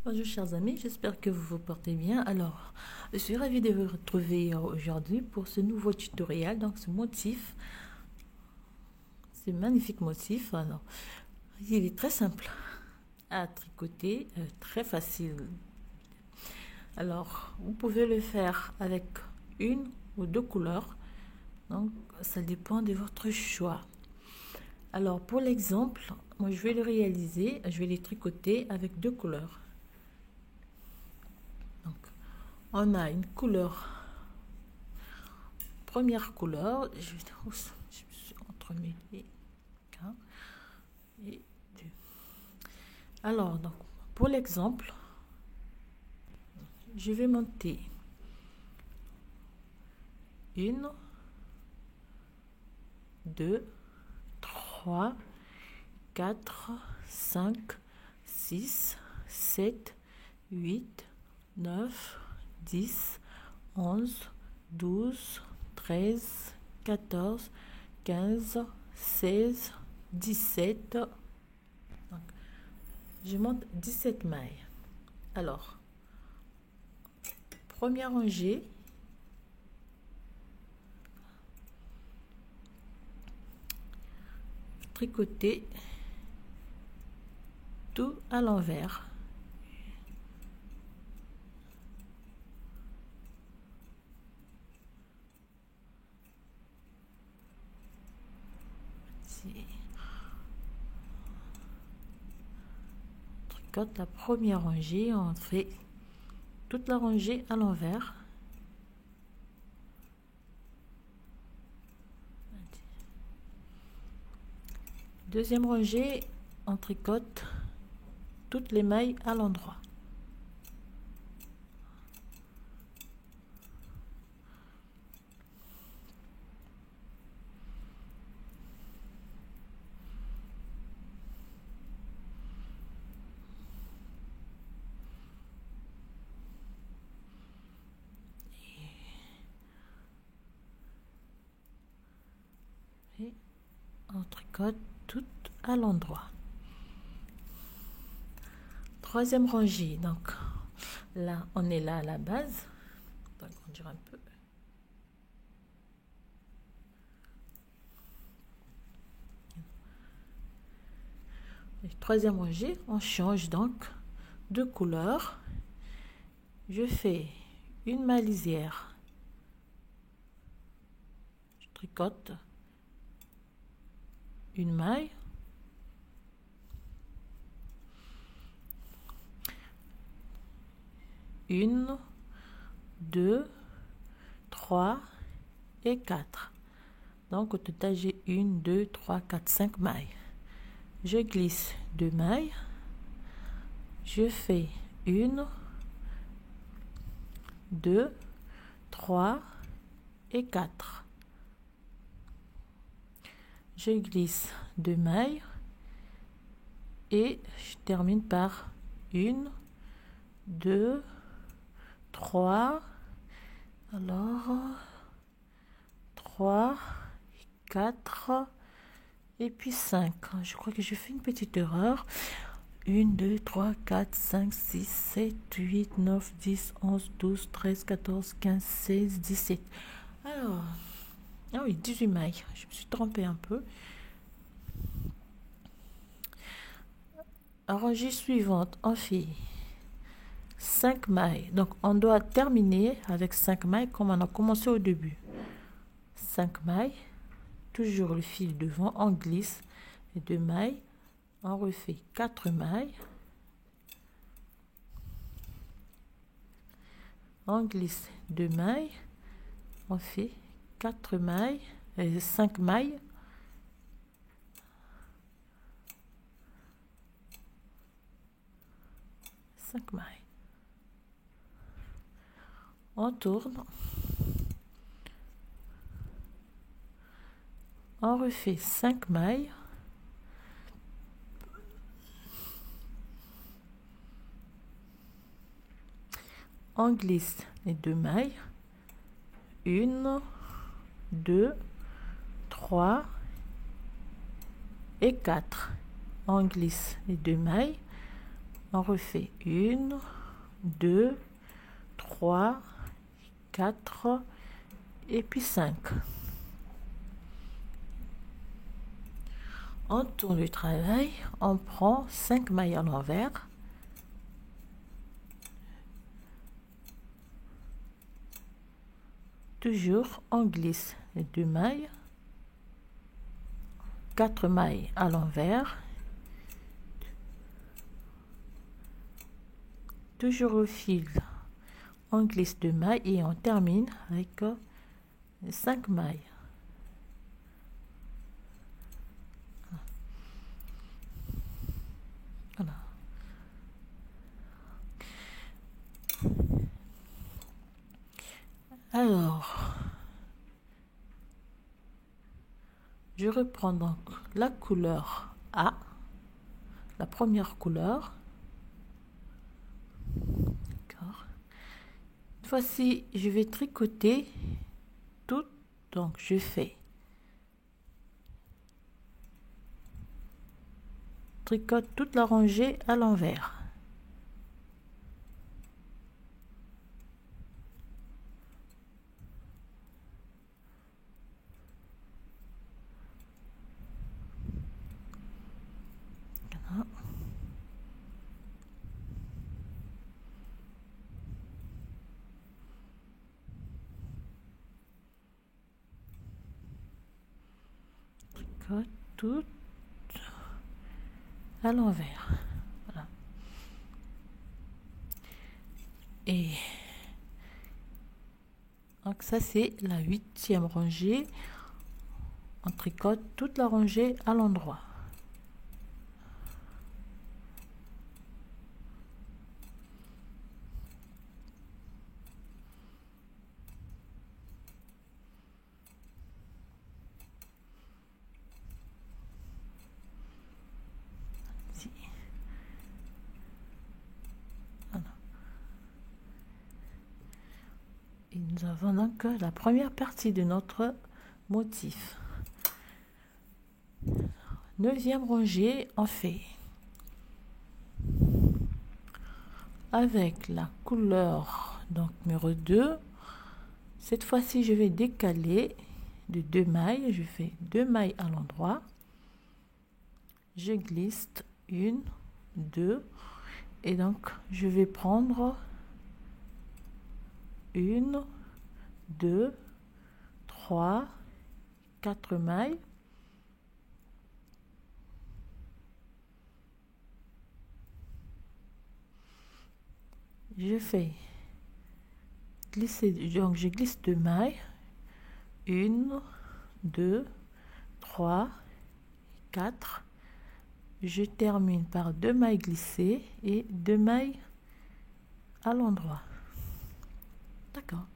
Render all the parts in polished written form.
Bonjour chers amis, j'espère que vous vous portez bien. Alors, je suis ravie de vous retrouver aujourd'hui pour ce nouveau tutoriel. Donc, ce motif, ce magnifique motif. Alors, il est très simple à tricoter, très facile. Alors, vous pouvez le faire avec une ou deux couleurs. Donc, ça dépend de votre choix. Alors, pour l'exemple, moi je vais le réaliser, je vais les tricoter avec deux couleurs. Donc, on a une couleur, première couleur, je me suis entremêlée, un et deux. Alors, donc, pour l'exemple, je vais monter une, deux, trois, quatre, cinq, six, sept, huit, 9, 10, 11, 12, 13, 14, 15, 16, 17. Donc, je monte 17 mailles. Alors, première rangée, tricoter tout à l'envers. Tricote la première rangée, on fait toute la rangée à l'envers. Deuxième rangée, on tricote toutes les mailles à l'endroit. Et on tricote tout à l'endroit. Troisième rangée, donc là on est là à la base, on va agrandir un peu. Et troisième rangée, on change donc de couleur. Je fais une maille lisière, je tricote une maille, une, deux, trois et quatre. Donc au total j'ai une, deux, trois, quatre, cinq mailles. Je glisse deux mailles, je fais une, deux, trois et quatre. Je glisse deux mailles et je termine par une, deux, trois, alors 3, 4 et puis 5. Je crois que j'ai fait une petite erreur. 1, 2, 3, 4, 5, 6, 7, 8, 9, 10, 11, 12, 13, 14, 15, 16, 17. Alors, ah oui, 18 mailles. Je me suis trompée un peu. Rangée suivante, on fait 5 mailles. Donc, on doit terminer avec 5 mailles comme on a commencé au début. 5 mailles, toujours le fil devant, on glisse les 2 mailles, on refait 4 mailles, on glisse 2 mailles, on fait 4 mailles, 5 mailles, on tourne, on refait 5 mailles, on glisse les 2 mailles, 1, 2, 3 et 4. On glisse les 2 mailles, On refait 1, 2, 3, 4 et puis 5. On tourne le travail, on prend 5 mailles à l'envers. Toujours, on glisse les 2 mailles, 4 mailles à l'envers. Toujours au fil, on glisse 2 mailles et on termine avec 5 mailles. Voilà. Alors, je reprends donc la couleur A, la première couleur. D'accord. Cette fois-ci, je vais tricoter tout. Donc, je fais tricote toute la rangée à l'envers. Voilà. Tricote tout à l'envers. Voilà. Et donc ça c'est la 8e rangée. On tricote toute la rangée à l'endroit. Ici. Voilà. Et nous avons donc la première partie de notre motif. 9e rangée, on fait avec la couleur donc numéro 2. Cette fois-ci, je vais décaler de 2 mailles. Je fais 2 mailles à l'endroit. Je glisse 1, 2 et donc je vais prendre 1, 2, 3, 4 mailles. Je fais glisser, donc je glisse 2 mailles, 1, 2, 3, 4. Je termine par 2 mailles glissées et 2 mailles à l'endroit. D'accord.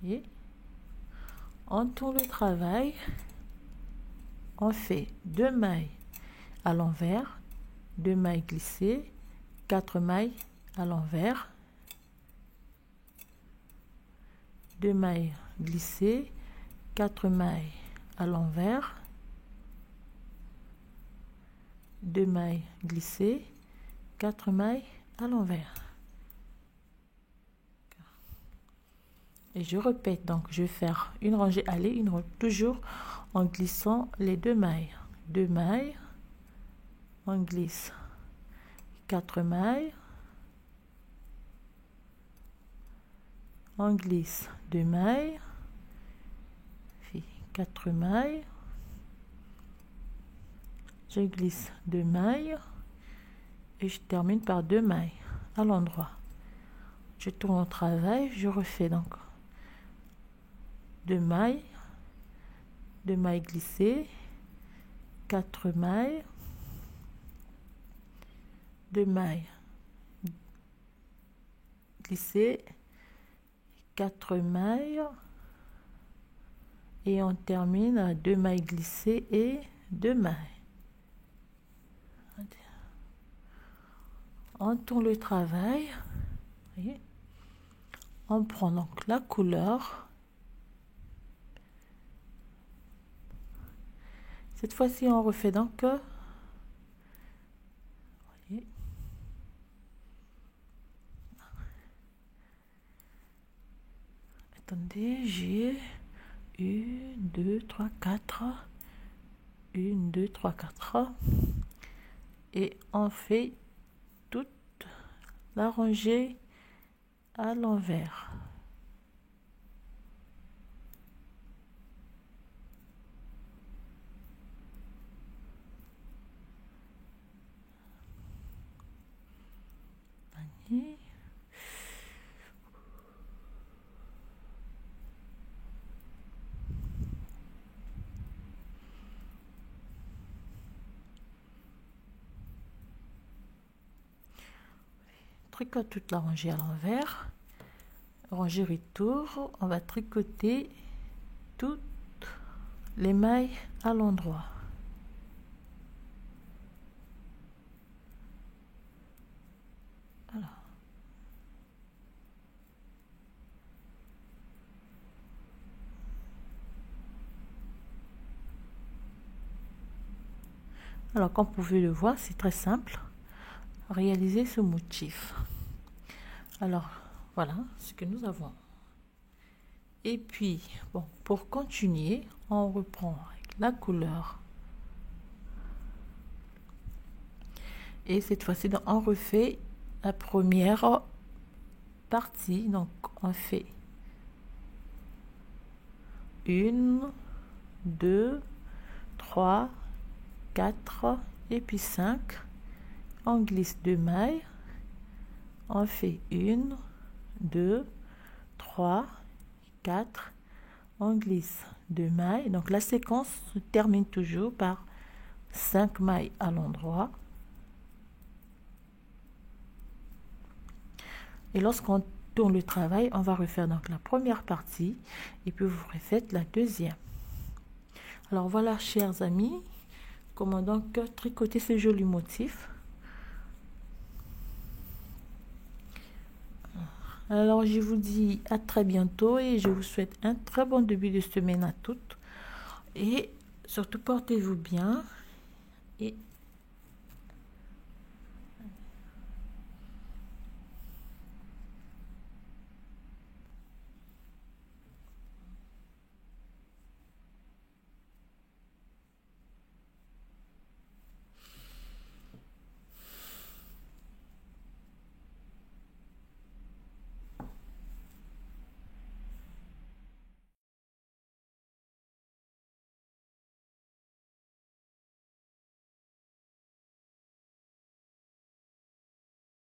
Et on tourne le travail, on fait 2 mailles à l'envers, 2 mailles glissées, 4 mailles à l'envers, 2 mailles glissées, 4 mailles à l'envers, 2 mailles glissées, 4 mailles à l'envers. Et je répète, donc je vais faire une rangée aller, une rangée toujours en glissant les 2 mailles. 2 mailles, on glisse 4 mailles, on glisse 2 mailles, puis 4 mailles, je glisse 2 mailles et je termine par 2 mailles à l'endroit. Je tourne au travail, je refais donc 2 mailles, 2 mailles glissées, 4 mailles, 2 mailles glissées, 4 mailles et on termine à 2 mailles glissées et 2 mailles. On tourne le travail, voyez, on prend donc la couleur. Cette fois-ci, on refait donc, voyez, Regardez, j'ai 1, 2, 3, 4. 1, 2, 3, 4. Et on fait toute la rangée à l'envers. Tricote toute la rangée à l'envers. Rangée retour, on va tricoter toutes les mailles à l'endroit. Voilà. Alors, comme vous pouvez le voir, c'est très simple. Réaliser ce motif. Alors, voilà ce que nous avons. Et puis, bon, pour continuer, on reprend avec la couleur. Et cette fois-ci, on refait la première partie. Donc, on fait 1, 2, 3, 4 et puis 5. On glisse 2 mailles. On fait 1, 2, 3, 4. On glisse 2 mailles. Donc, la séquence se termine toujours par 5 mailles à l'endroit. Et lorsqu'on tourne le travail, on va refaire donc la première partie et puis vous refaites la deuxième. Alors voilà, chers amis, comment donc tricoter ce joli motif. Alors je vous dis à très bientôt et je vous souhaite un très bon début de semaine à toutes. Et surtout portez-vous bien et